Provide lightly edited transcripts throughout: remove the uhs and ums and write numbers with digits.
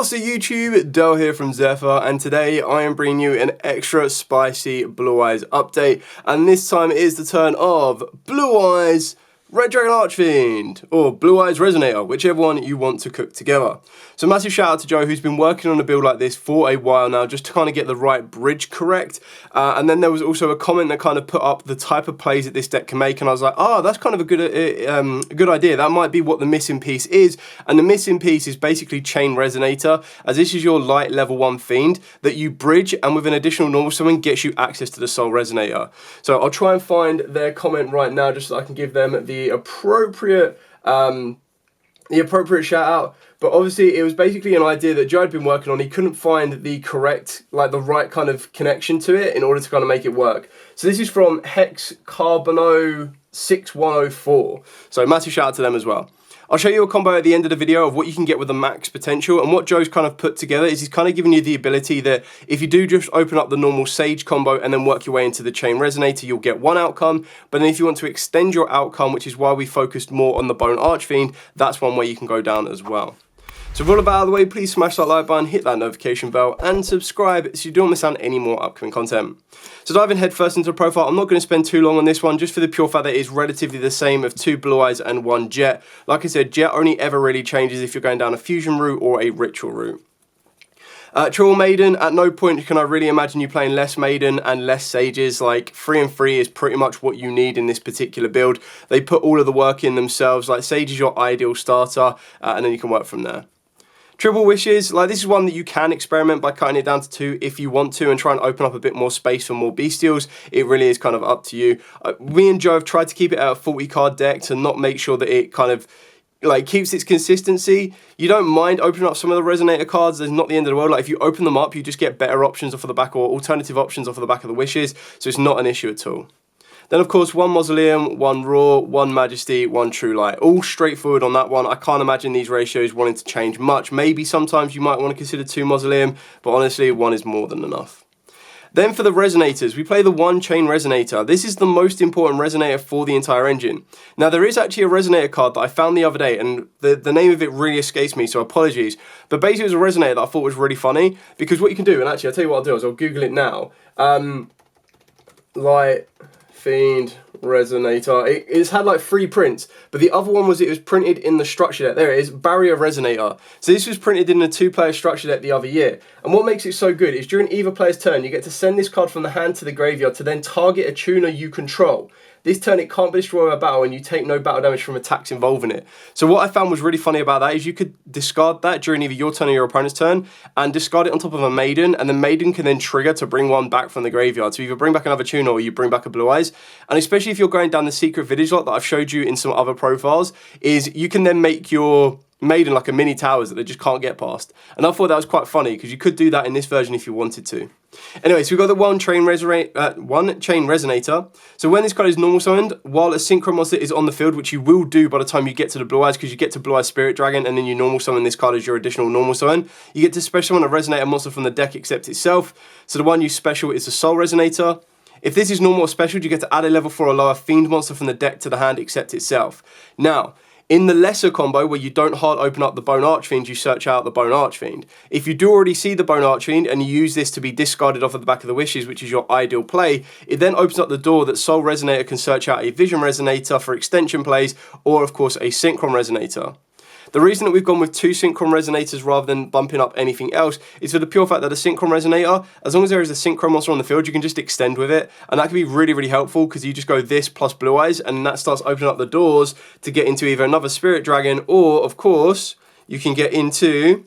What's up YouTube, Del here from Zephyr, and today I am bringing you an extra spicy Blue Eyes update, and this time it is the turn of Blue Eyes Red Dragon Archfiend, or Blue Eyes Resonator, whichever one you want to cook together. So massive shout out to Joe, who's been working on a build like this for a while now, just to kind of get the right bridge correct. And then there was also a comment that kind of put up the type of plays that this deck can make, and I was like, oh, that's kind of a good idea. That might be what the missing piece is. And the missing piece is basically Chain Resonator, as this is your light level 1 fiend that you bridge, and with an additional normal summon gets you access to the Soul Resonator. So I'll try and find their comment right now, just so I can give them the appropriate shout out. But obviously it was basically an idea that Joe had been working on. He couldn't find the correct, the right kind of connection to it in order to kind of make it work. So this is from Hex Carbono 6104. So massive shout out to them as well. I'll show you a combo at the end of the video of what you can get with the max potential, and what Joe's kind of put together is he's kind of giving you the ability that if you do just open up the normal Sage combo and then work your way into the Chain Resonator, you'll get one outcome. But then if you want to extend your outcome, which is why we focused more on the Bone Archfiend, that's one way you can go down as well. So with all of that out of the way, please smash that like button, hit that notification bell, and subscribe so you don't miss out on any more upcoming content. So diving head first into the profile, I'm not going to spend too long on this one, just for the pure fact that it is relatively the same of 2 Blue Eyes and 1 Jet. Like I said, Jet only ever really changes if you're going down a fusion route or a ritual route. Triple Maiden, at no point can I really imagine you playing less Maiden and less Sages. Like 3 and 3 is pretty much what you need in this particular build. They put all of the work in themselves. Like Sage is your ideal starter, and then you can work from there. Triple Wishes, like this is one that you can experiment by cutting it down to 2 if you want to, and try and open up a bit more space for more bestials. It really is kind of up to you. Me and Joe have tried to keep it at a 40 card deck to not make sure that it kind of keeps its consistency. You don't mind opening up some of the Resonator cards. There's not the end of the world. Like if you open them up, you just get better options off of the back, or alternative options off of the back of the Wishes. So it's not an issue at all. Then of course 1 Mausoleum, 1 Raw, 1 Majesty, 1 True Light. All straightforward on that one. I can't imagine these ratios wanting to change much. Maybe sometimes you might want to consider 2 Mausoleum, but honestly 1 is more than enough. Then for the Resonators, we play the 1 Chain Resonator. This is the most important Resonator for the entire engine. Now there is actually a Resonator card that I found the other day, and the name of it really escapes me, so apologies. But basically it was a Resonator that I thought was really funny, because what you can do, and actually I'll tell you what I'll do is I'll Google it now. Light Fiend Resonator. It's had like 3 prints, but the other one was it was printed in the structure deck. There it is, Barrier Resonator. So this was printed in the 2-player structure deck the other year. And what makes it so good is during either player's turn, you get to send this card from the hand to the graveyard to then target a tuner you control. This turn it can't be destroyed by battle, and you take no battle damage from attacks involving it. So what I found was really funny about that is you could discard that during either your turn or your opponent's turn, and discard it on top of a Maiden, and the Maiden can then trigger to bring one back from the graveyard. So either bring back another tuner or you bring back a Blue Eyes. And especially if you're going down the secret village lot that I've showed you in some other profiles, is you can then make your Maiden like a mini towers that they just can't get past. And I thought that was quite funny, because you could do that in this version if you wanted to. Anyway, so we've got the 1 Chain Resonator. So when this card is normal summoned, while a Synchro monster is on the field, which you will do by the time you get to the Blue Eyes, because you get to Blue Eyes Spirit Dragon, and then you normal summon this card as your additional normal summon, you get to special summon a Resonator monster from the deck except itself. So the one you special is the Soul Resonator. If this is normal or special, you get to add a level 4 or lower Fiend monster from the deck to the hand except itself. Now, in the lesser combo, where you don't hard open up the Bone Archfiend, you search out the Bone Archfiend. If you do already see the Bone Archfiend and you use this to be discarded off of the back of the Wishes, which is your ideal play, it then opens up the door that Soul Resonator can search out a Vision Resonator for extension plays, or of course a Synchron Resonator. The reason that we've gone with 2 Synchron Resonators rather than bumping up anything else is for the pure fact that a Synchron Resonator, as long as there is a Synchro monster on the field, you can just extend with it. And that can be really, really helpful, because you just go this plus Blue Eyes, and that starts opening up the doors to get into either another Spirit Dragon, or, of course, you can get into...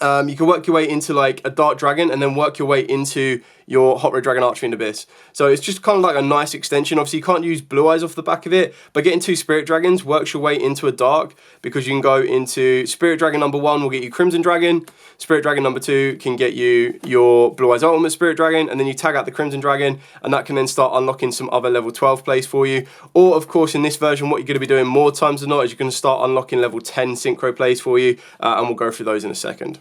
you can work your way into like a Dark Dragon, and then work your way into your Hot Red Dragon Archfiend Abyss. So it's just kind of like a nice extension. Obviously you can't use Blue Eyes off the back of it, but getting 2 Spirit Dragons works your way into a Dark, because you can go into Spirit Dragon number 1 will get you Crimson Dragon, Spirit Dragon number 2 can get you your Blue Eyes Ultimate Spirit Dragon, and then you tag out the Crimson Dragon, and that can then start unlocking some other level 12 plays for you. Or of course in this version what you're going to be doing more times than not is you're going to start unlocking level 10 Synchro plays for you, and we'll go through those in a second.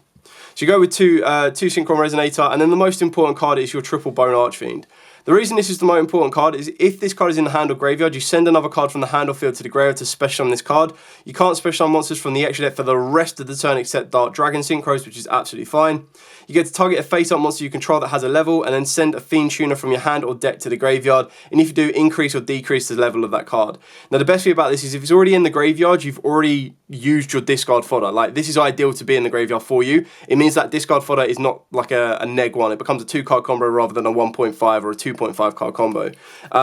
So you go with two Synchron Resonator, and then the most important card is your triple Bone Archfiend. The reason this is the most important card is if this card is in the hand or graveyard, you send another card from the hand or field to the graveyard to special summon this card. You can't special summon monsters from the extra deck for the rest of the turn except Dark Dragon Synchros, which is absolutely fine. You get to target a face-up monster you control that has a level and then send a Fiend Tuner from your hand or deck to the graveyard, and if you do, increase or decrease the level of that card. Now the best thing about this is if it's already in the graveyard, you've already used your discard fodder. Like, this is ideal to be in the graveyard for you. It means that discard fodder is not like a neg one. It becomes a 2-card combo rather than a 1.5 or a 2.5 card combo.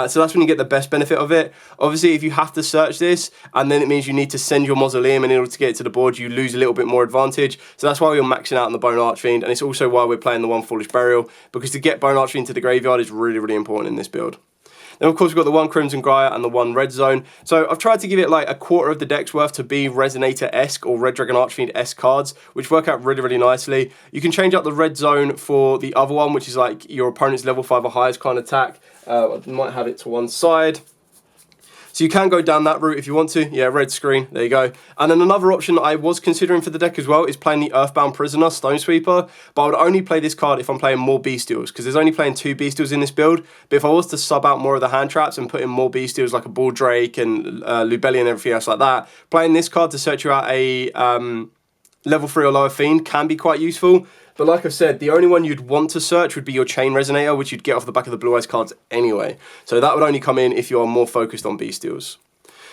So that's when you get the best benefit of it. Obviously, if you have to search this, and then it means you need to send your Mausoleum in order to get it to the board, you lose a little bit more advantage. So that's why we're maxing out on the Bone Archfiend, and it's also why we're playing the One Foolish Burial, because to get Bone Archfiend to the graveyard is really, really important in this build. Then of course we've got the one Crimson Gaia and the one Red Zone. So I've tried to give it like a quarter of the deck's worth to be Resonator-esque or Red Dragon Archfiend-esque cards, which work out really, really nicely. You can change out the Red Zone for the other one, which is like your opponent's level 5 or highest kind of attack. I might have it to one side. So you can go down that route if you want to. Yeah, red screen, there you go. And then another option I was considering for the deck as well is playing the Earthbound Prisoner, Stone Sweeper. But I would only play this card if I'm playing more Bestials, because there's only playing 2 Bestials in this build. But if I was to sub out more of the hand traps and put in more Bestials like a Bull Drake and Lubelli and everything else like that, playing this card to search you out a level 3 or lower Fiend can be quite useful. But like I said, the only one you'd want to search would be your Chain Resonator, which you'd get off the back of the Blue Eyes cards anyway. So that would only come in if you are more focused on Bestials.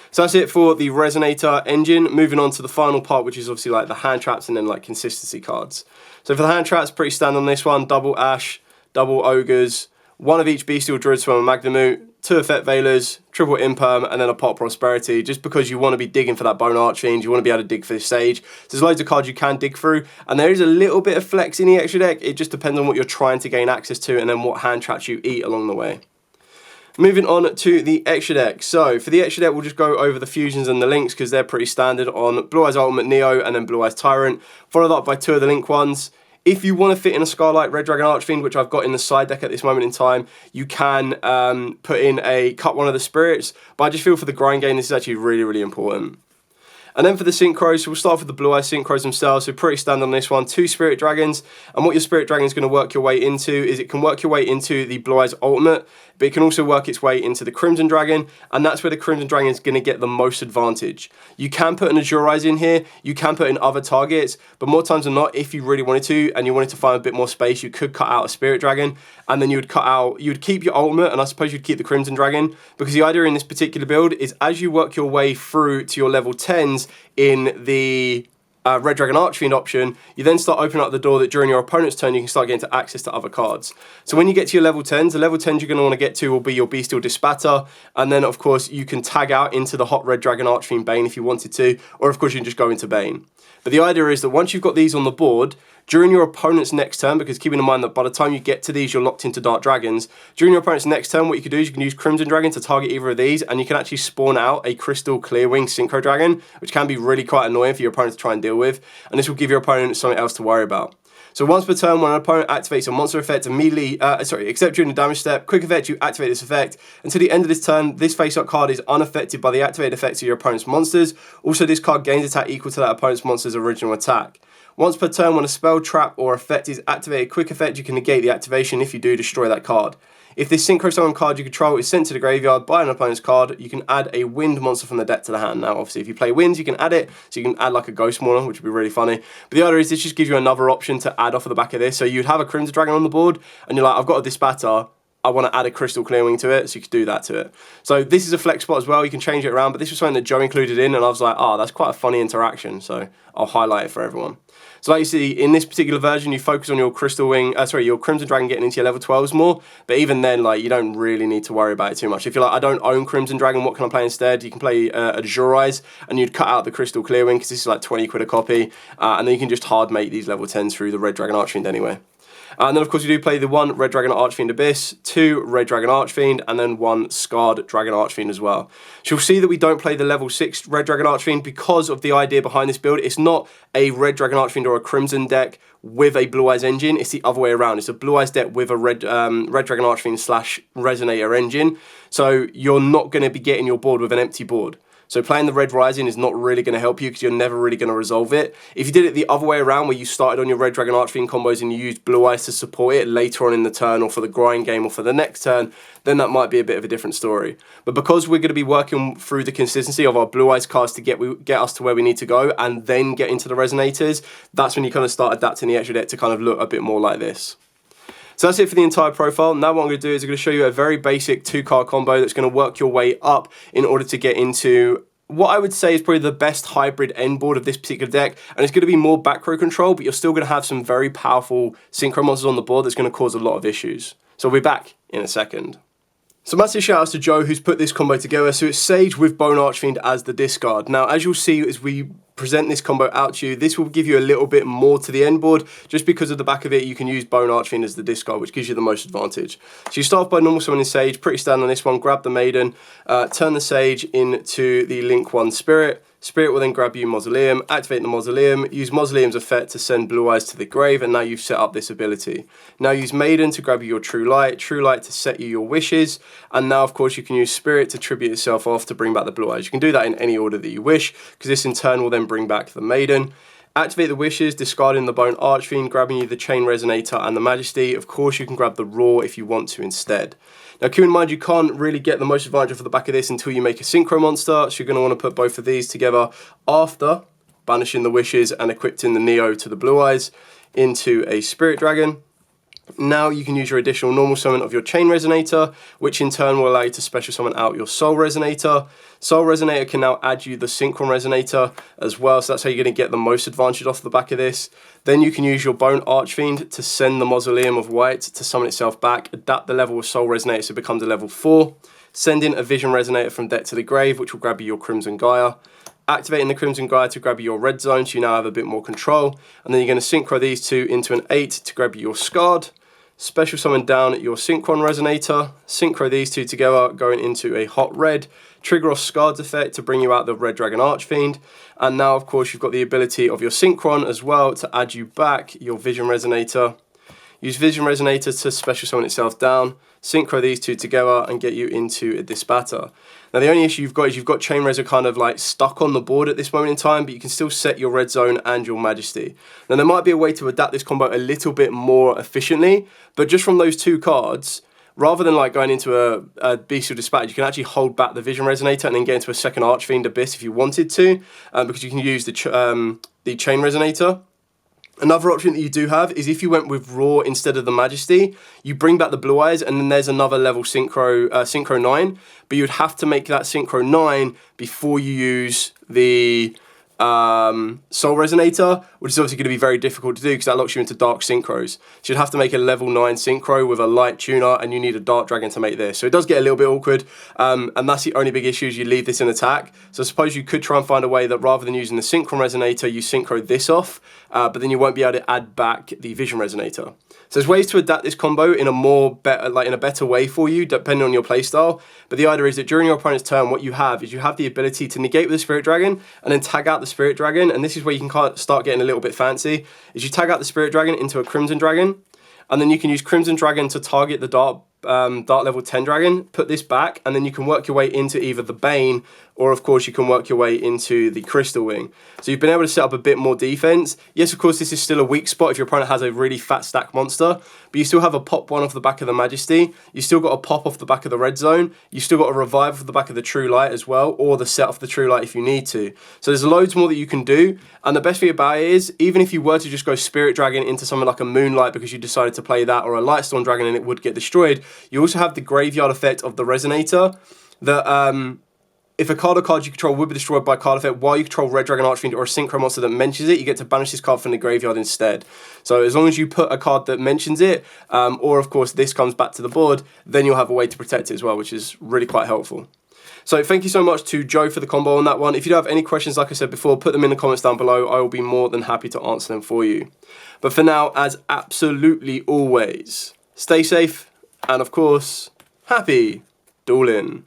So that's it for the Resonator engine. Moving on to the final part, which is obviously like the hand traps and then like consistency cards. So for the hand traps, pretty standard on this one. Double Ash, double Ogres, one of each Bestial Druid Swimmer Magnamute, 2 Effect Veilers, triple Imperm, and then a Pot Prosperity, just because you want to be digging for that Bone Archfiend, you want to be able to dig for this stage. So there's loads of cards you can dig through, and there is a little bit of flex in the extra deck. It just depends on what you're trying to gain access to and then what hand traps you eat along the way. Moving on to the extra deck. So for the extra deck, we'll just go over the fusions and the links because they're pretty standard on Blue Eyes Ultimate Neo and then Blue Eyes Tyrant, followed up by 2 of the link ones. If you want to fit in a Scarlight Red Dragon Archfiend, which I've got in the side deck at this moment in time, you can put in a cut one of the spirits, but I just feel for the grind game, this is actually really, really important. And then for the Synchros, so we'll start with the Blue Eyes Synchros themselves, so pretty standard on this one, 2 Spirit Dragons, and what your Spirit Dragon is going to work your way into is it can work your way into the Blue Eyes Ultimate, but it can also work its way into the Crimson Dragon, and that's where the Crimson Dragon is going to get the most advantage. You can put an Azure Eyes in here, you can put in other targets, but more times than not, if you really wanted to, and you wanted to find a bit more space, you could cut out a Spirit Dragon, and then you would keep your Ultimate, and I suppose you'd keep the Crimson Dragon, because the idea in this particular build is as you work your way through to your level 10s in the Red Dragon Archfiend option, you then start opening up the door that during your opponent's turn you can start getting access to other cards. So when you get to your level 10s, the level 10s you're going to want to get to will be your Bestial Dispatter, and then of course you can tag out into the Hot Red Dragon Archfiend Bane if you wanted to, or of course you can just go into Bane. But the idea is that once you've got these on the board, during your opponent's next turn, because keeping in mind that by the time you get to these, you're locked into Dark Dragons, during your opponent's next turn, what you can do is you can use Crimson Dragon to target either of these, and you can actually spawn out a Crystal Clearwing Synchro Dragon, which can be really quite annoying for your opponent to try and deal with, and this will give your opponent something else to worry about. So once per turn, when an opponent activates a monster effect immediately, except during the damage step, quick effect, you activate this effect. Until the end of this turn, this face-up card is unaffected by the activated effects of your opponent's monsters. Also, this card gains attack equal to that opponent's monster's original attack. Once per turn, when a spell, trap, or effect is activated, quick effect, you can negate the activation. If you do, destroy that card. If this Synchro Summon card you control is sent to the graveyard by an opponent's card, you can add a Wind monster from the deck to the hand. Now, obviously, if you play Winds, you can add it, so you can add like a Ghost Mourner, which would be really funny. But the other is this just gives you another option to add off of the back of this. So you'd have a Crimson Dragon on the board, and you're like, I've got a Dispatter, I want to add a Crystal Clearwing to it, so you could do that to it. So this is a flex spot as well, you can change it around, but this was something that Joe included in, and I was like, oh, that's quite a funny interaction, so I'll highlight it for everyone. So like you see, in this particular version, you focus on your your Crimson Dragon getting into your level 12s more, but even then, like, you don't really need to worry about it too much. If you're like, I don't own Crimson Dragon, what can I play instead? You can play Azure Eyes, and you'd cut out the Crystal Clearwing, because this is like 20 quid a copy, and then you can just hard mate these level 10s through the Red Dragon Archfiend anyway. And then, of course, you do play the 1 Red Dragon Archfiend Abyss, 2 Red Dragon Archfiend, and then 1 Scarred Dragon Archfiend as well. So you'll see that we don't play the level 6 Red Dragon Archfiend because of the idea behind this build. It's not a Red Dragon Archfiend or a Crimson deck with a Blue Eyes engine. It's the other way around. It's a Blue Eyes deck with a Red Dragon Archfiend / Resonator engine. So you're not going to be getting your board with an empty board. So playing the red rising is not really going to help you because you're never really going to resolve it. If you did it the other way around, where you started on your red dragon archfiend combos and you used blue eyes to support it later on in the turn or for the grind game or for the next turn, then that might be a bit of a different story. But because we're going to be working through the consistency of our blue eyes cards to get us to where we need to go and then get into the resonators, that's when you kind of start adapting the extra deck to kind of look a bit more like this. So that's it for the entire profile. Now what I'm going to do is I'm going to show you a very basic 2-card combo that's going to work your way up in order to get into what I would say is probably the best hybrid end board of this particular deck. And it's going to be more back row control, but you're still going to have some very powerful synchro monsters on the board that's going to cause a lot of issues. So we'll be back in a second. So massive shout outs to Joe who's put this combo together. So it's Sage with Bone Archfiend as the discard. Now as you'll see as we present this combo out to you, this will give you a little bit more to the end board. Just because of the back of it, you can use Bone Archfiend as the discard, which gives you the most advantage. So you start off by normal summoning Sage, pretty standard on this one. Grab the Maiden, turn the Sage into the Link 1 Spirit. Spirit will then grab you Mausoleum, activate the Mausoleum, use Mausoleum's effect to send Blue Eyes to the grave, and now you've set up this ability. Now use Maiden to grab you your True Light to set you your wishes, and now of course you can use Spirit to tribute itself off to bring back the Blue Eyes. You can do that in any order that you wish, because this in turn will then bring back the Maiden. Activate the wishes, discarding the Bone Archfiend, grabbing you the Chain Resonator and the Majesty. Of course you can grab the Roar if you want to instead. Now keep in mind you can't really get the most advantage off the back of this until you make a synchro monster, so you're going to want to put both of these together after banishing the wishes and equipping the Neo to the Blue Eyes into a Spirit Dragon. Now you can use your additional normal summon of your Chain Resonator, which in turn will allow you to special summon out your Soul Resonator. Soul Resonator can now add you the Synchron Resonator as well, so that's how you're going to get the most advantage off the back of this. Then you can use your Bone Archfiend to send the Mausoleum of White to summon itself back, adapt the level of Soul Resonator so it becomes a level 4, send in a Vision Resonator from deck to the grave, which will grab you your Crimson Gaia. Activating the Crimson Gaia to grab you your Red Zone, so you now have a bit more control. And then you're going to synchro these two into an 8 to grab you your Scarred. Special summon down your Synchron Resonator, synchro these two together, going into a hot red, trigger off Scarred's effect to bring you out the Red Dragon Archfiend, and now of course you've got the ability of your Synchron as well to add you back your Vision Resonator. Use Vision Resonator to special summon itself down, synchro these two together and get you into a Disbatter. Now the only issue you've got is you've got Chain Reso kind of like stuck on the board at this moment in time, but you can still set your Red Zone and your Majesty. Now there might be a way to adapt this combo a little bit more efficiently, but just from those two cards, rather than like going into a Bestial Dispatch, you can actually hold back the Vision Resonator and then get into a second Archfiend Abyss if you wanted to, because you can use the Chain Resonator. Another option that you do have is if you went with Roar instead of the Majesty, you bring back the Blue Eyes and then there's another level Synchro 9, but you'd have to make that Synchro 9 before you use the Soul Resonator, which is obviously going to be very difficult to do because that locks you into dark synchros. So you'd have to make a level 9 synchro with a light tuner, and you need a Dark Dragon to make this. So it does get a little bit awkward, and that's the only big issue is you leave this in attack. So I suppose you could try and find a way that rather than using the Synchron Resonator, you synchro this off, but then you won't be able to add back the Vision Resonator. So there's ways to adapt this combo in a better way for you, depending on your playstyle. But the idea is that during your opponent's turn, what you have is you have the ability to negate with the Spirit Dragon and then tag out the Spirit Dragon. And this is where you can start getting a little bit fancy. Is you tag out the Spirit Dragon into a Crimson Dragon, and then you can use Crimson Dragon to target the Dark level 10 Dragon. Put this back, and then you can work your way into either the Bane, or of course you can work your way into the Crystal Wing. So you've been able to set up a bit more defense. Yes, of course this is still a weak spot if your opponent has a really fat stack monster, but you still have a pop 1 off the back of the Majesty, you still got a pop off the back of the Red Zone, you still got a revive off the back of the True Light as well, or the set off the True Light if you need to. So there's loads more that you can do, and the best thing about it is, even if you were to just go Spirit Dragon into something like a Moonlight because you decided to play that, or a Lightstorm Dragon and it would get destroyed, you also have the graveyard effect of the Resonator, that if a card or cards you control would be destroyed by card effect while you control Red Dragon Archfiend or a Synchro monster that mentions it, you get to banish this card from the graveyard instead. So as long as you put a card that mentions it, or of course this comes back to the board, then you'll have a way to protect it as well, which is really quite helpful. So thank you so much to Joe for the combo on that one. If you do have any questions, like I said before, put them in the comments down below. I will be more than happy to answer them for you. But for now, as absolutely always, stay safe and of course, happy dueling.